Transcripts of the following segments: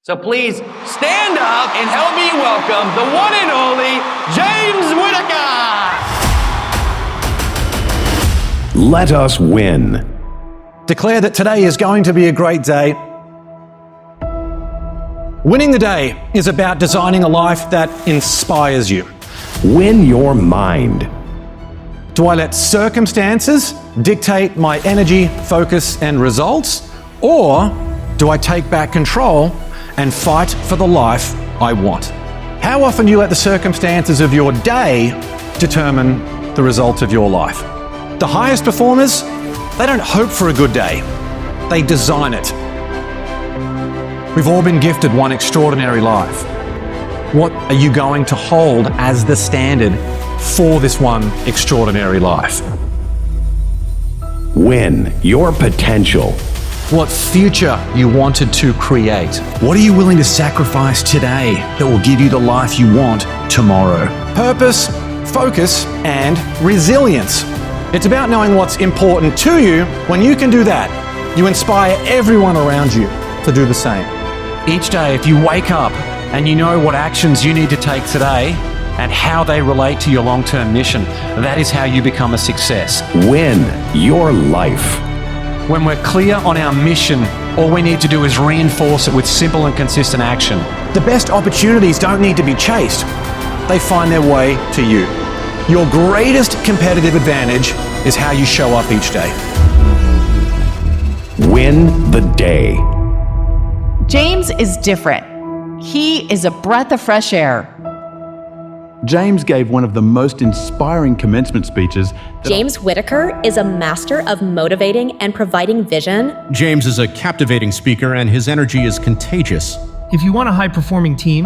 So please stand up and help me welcome the one and only James Whittaker. Let us win. Declare that today is going to be a great day. Winning the day is about designing a life that inspires you. Win your mind. Do I let circumstances dictate my energy, focus, and results? Or do I take back control and fight for the life I want? How often do you let the circumstances of your day determine the result of your life? The highest performers, they don't hope for a good day. They design it. We've all been gifted one extraordinary life. What are you going to hold as the standard for this one extraordinary life? Win your potential. What future you wanted to create? What are you willing to sacrifice today that will give you the life you want tomorrow? Purpose, focus, and resilience. It's about knowing what's important to you. When you can do that, you inspire everyone around you to do the same. Each day, if you wake up and you know what actions you need to take today and how they relate to your long-term mission, that is how you become a success. Win your life. When we're clear on our mission, all we need to do is reinforce it with simple and consistent action. The best opportunities don't need to be chased. They find their way to you. Your greatest competitive advantage is how you show up each day. Win the day. James is different. He is a breath of fresh air. James gave one of the most inspiring commencement speeches. James Whittaker is a master of motivating and providing vision. James is a captivating speaker and his energy is contagious. If you want a high-performing team,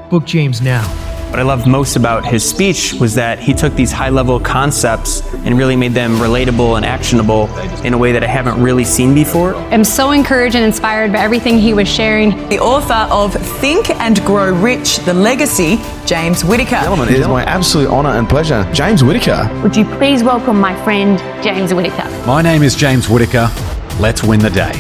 book James now. What I loved most about his speech was that he took these high-level concepts and really made them relatable and actionable in a way that I haven't really seen before. I'm so encouraged and inspired by everything he was sharing. The author of Think and Grow Rich, The Legacy, James Whittaker. Gentlemen, it is my absolute honor and pleasure. James Whittaker. Would you please welcome my friend, James Whittaker? My name is James Whittaker. Let's win the day.